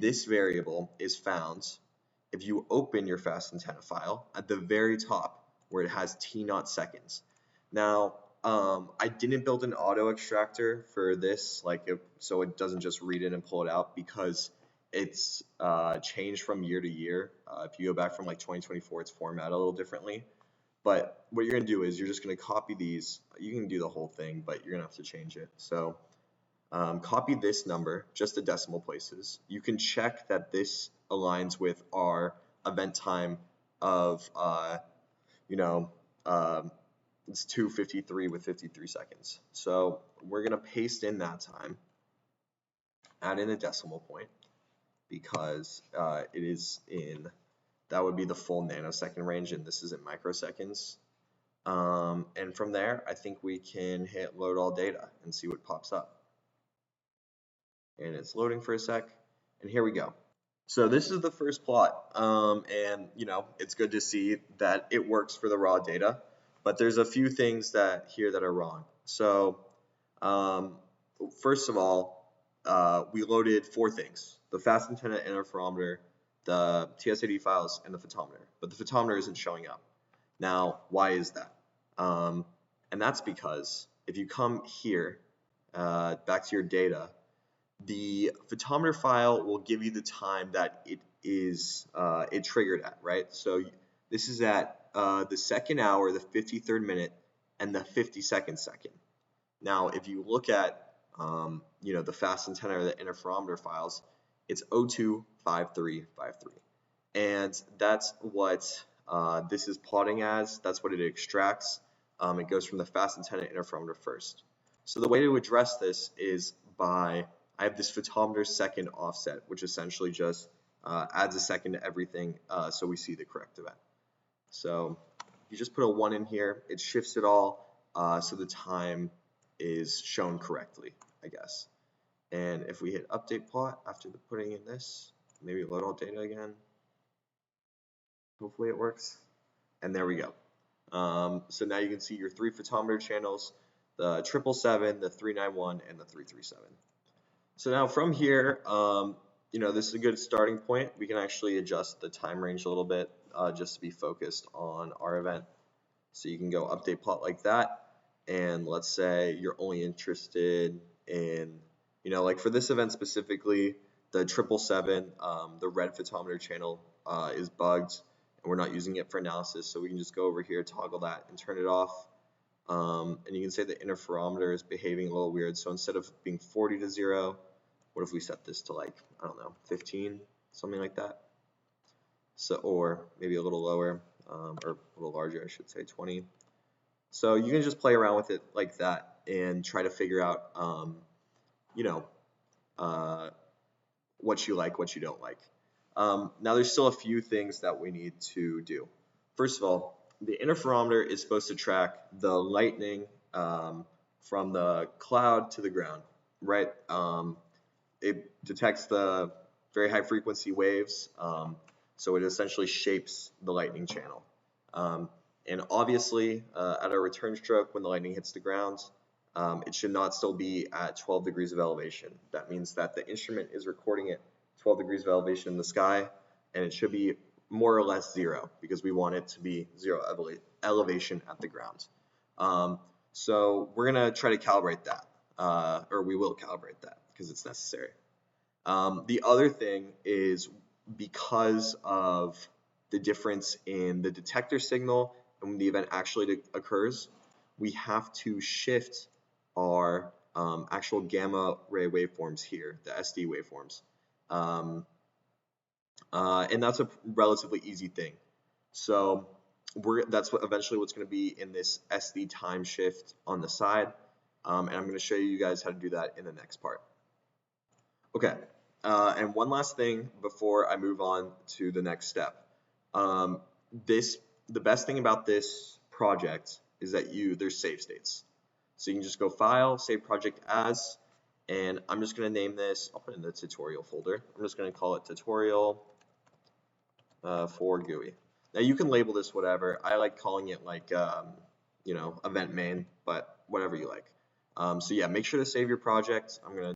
this variable is found if you open your fast antenna file at the very top where it has T0 seconds. Now, I didn't build an auto extractor for this, so it doesn't just read it and pull it out, because it's changed from year to year. If you go back from like 2024, it's formatted a little differently. But what you're gonna do is you're just gonna copy these. You can do the whole thing, but you're gonna have to change it. So copy this number, just the decimal places. You can check that this aligns with our event time of, it's 2:53 with 53 seconds. So we're gonna paste in that time, add in a decimal point, because it is in, that would be the full nanosecond range, and this is in microseconds. And from there, I think we can hit load all data and see what pops up. And it's loading for a sec, and here we go. So this is the first plot, and it's good to see that it works for the raw data, but there's a few things here that are wrong. So first of all, we loaded 4 things: the fast antenna interferometer, the TSAD files, and the photometer, but the photometer isn't showing up. Now, why is that? And that's because if you come here, back to your data, the photometer file will give you the time that it triggered at, right? So this is at the second hour, the 53rd minute, and the 52nd second. Now, if you look at the fast antenna or the interferometer files, it's 025353, and that's what this is plotting as. That's what it extracts. It goes from the fast antenna interferometer first. So the way to address this is by, I have this photometer second offset, which essentially just adds a second to everything, so we see the correct event. So you just put a 1 in here, it shifts it all, so the time is shown correctly, I guess. And if we hit update plot after putting in this, maybe load all data again, hopefully it works, and there we go. So now you can see your 3 photometer channels, the 777, the 391, and the 337. So now from here, this is a good starting point. We can actually adjust the time range a little bit, just to be focused on our event. So you can go update plot like that, and let's say you're only interested in, like for this event specifically, the 777, the red photometer channel is bugged, and we're not using it for analysis, so we can just go over here, toggle that, and turn it off. And you can say the interferometer is behaving a little weird, so instead of being 40 to 0, what if we set this to, like, I don't know, 15, something like that? So, or maybe a little lower, or a little larger, I should say, 20. So you can just play around with it like that and try to figure out, what you like, what you don't like. Now there's still a few things that we need to do. First of all, the interferometer is supposed to track the lightning from the cloud to the ground, right? It detects the very high frequency waves, so it essentially shapes the lightning channel. And obviously, at a return stroke, when the lightning hits the ground, it should not still be at 12 degrees of elevation. That means that the instrument is recording at 12 degrees of elevation in the sky, and it should be more or less 0, because we want it to be 0 elevation at the ground. So we're going to try to calibrate that, or we will calibrate that because it's necessary. The other thing is, because of the difference in the detector signal and when the event actually occurs, we have to shift our actual gamma ray waveforms here, the SD waveforms. And that's a relatively easy thing. So that's eventually what's going to be in this SD time shift on the side. And I'm going to show you guys how to do that in the next part. Okay, and one last thing before I move on to the next step. The best thing about this project is that there's save states. So you can just go File, Save Project As, and I'm just going to name this, I'll put it in the tutorial folder. I'm just going to call it Tutorial for GUI. Now you can label this whatever. I like calling it like, event main, but whatever you like. So yeah, make sure to save your project. I'm going to